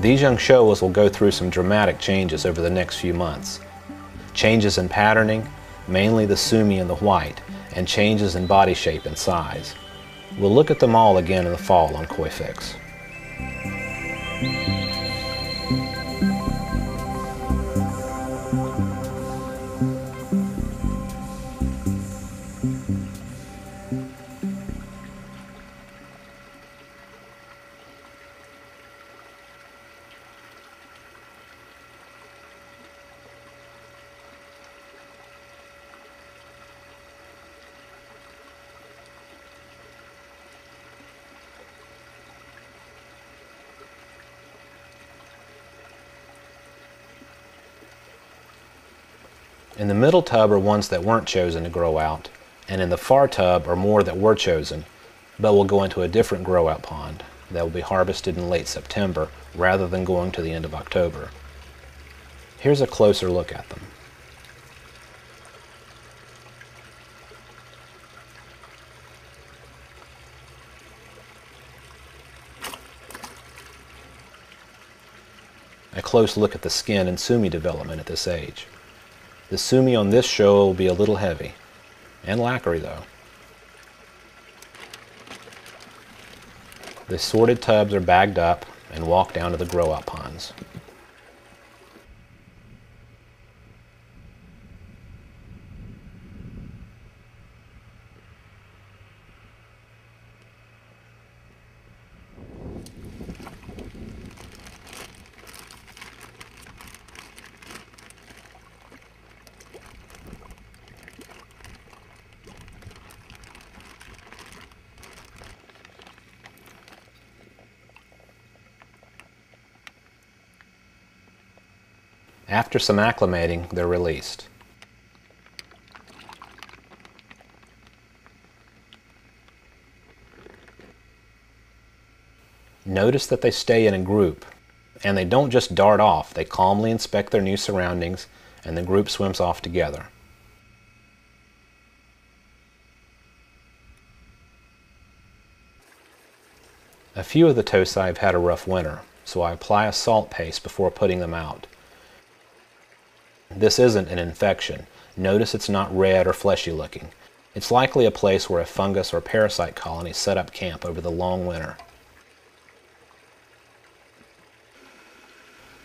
These young showas will go through some dramatic changes over the next few months. Changes in patterning, mainly the sumi and the white, and changes in body shape and size. We'll look at them all again in the fall on Koi Fix. In the middle tub are ones that weren't chosen to grow out, and in the far tub are more that were chosen, but will go into a different grow out pond that will be harvested in late September rather than going to the end of October. Here's a closer look at them. A close look at the skin and sumi development at this age. The sumi on this show will be a little heavy, and lacquery though. The sorted tubs are bagged up and walked down to the grow out ponds. After some acclimating, they're released. Notice that they stay in a group, and they don't just dart off, they calmly inspect their new surroundings, and the group swims off together. A few of the toci have had a rough winter, so I apply a salt paste before putting them out. This isn't an infection. Notice it's not red or fleshy looking. It's likely a place where a fungus or parasite colony set up camp over the long winter.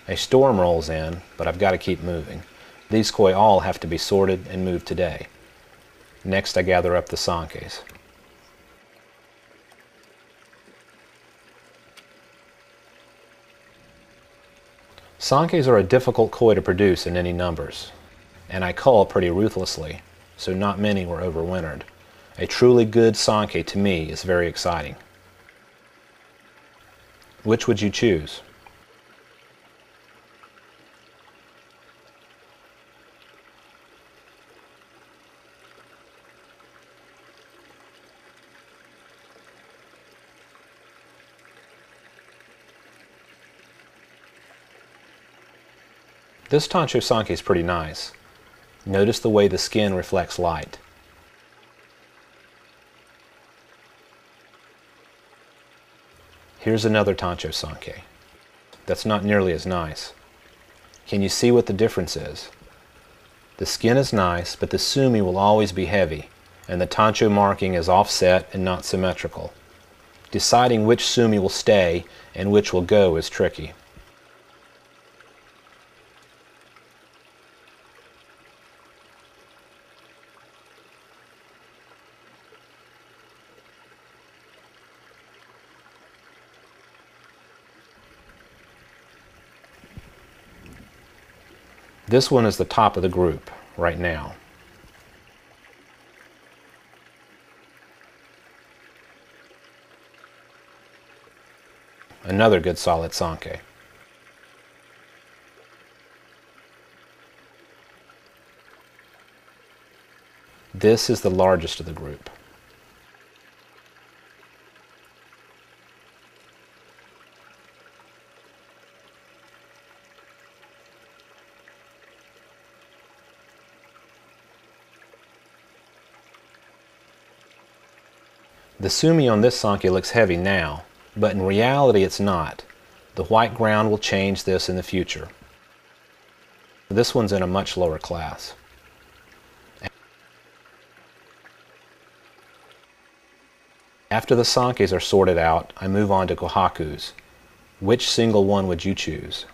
A storm rolls in, but I've got to keep moving. These koi all have to be sorted and moved today. Next I gather up the sankes. Sankes are a difficult koi to produce in any numbers, and I cull pretty ruthlessly, so not many were overwintered. A truly good sanke to me is very exciting. Which would you choose? This Tancho Sanke is pretty nice. Notice the way the skin reflects light. Here's another Tancho Sanke. That's not nearly as nice. Can you see what the difference is? The skin is nice, but the sumi will always be heavy, and the Tancho marking is offset and not symmetrical. Deciding which sumi will stay and which will go is tricky. This one is the top of the group right now. Another good solid sanke. This is the largest of the group. The sumi on this sanke looks heavy now, but in reality it's not. The white ground will change this in the future. This one's in a much lower class. After the Sankes are sorted out, I move on to Kohakus. Which single one would you choose?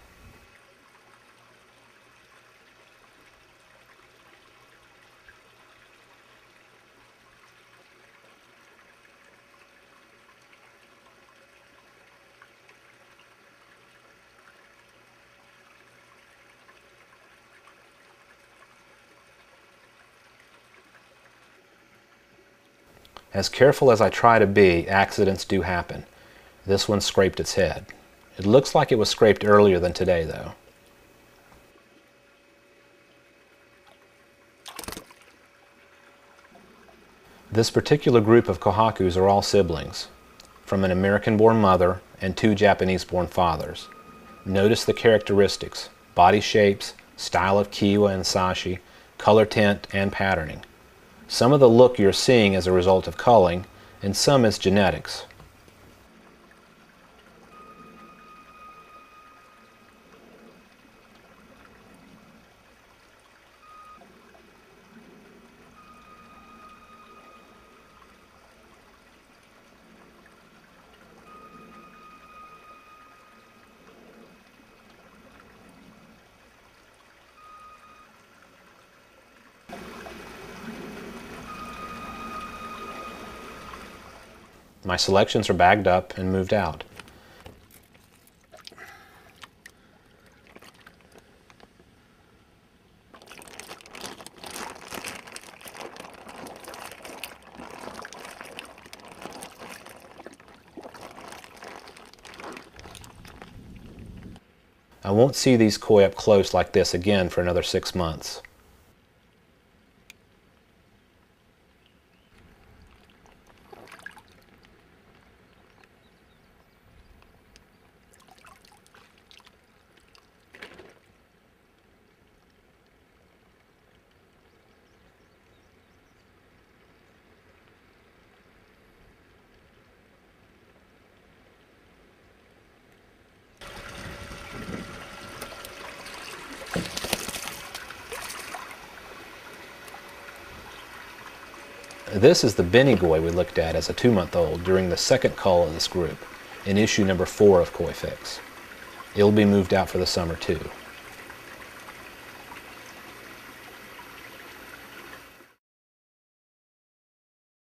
As careful as I try to be, accidents do happen. This one scraped its head. It looks like it was scraped earlier than today, though. This particular group of Kohakus are all siblings, from an American-born mother and 2 Japanese-born fathers. Notice the characteristics: body shapes, style of kiwa and sashi, color tint, and patterning. Some of the look you're seeing is a result of culling, and some is genetics. My selections are bagged up and moved out. I won't see these koi up close like this again for another 6 months. This is the benigoi we looked at as a 2-month-old during the second cull of this group, in issue number 4 of Koi Fix. It'll be moved out for the summer too.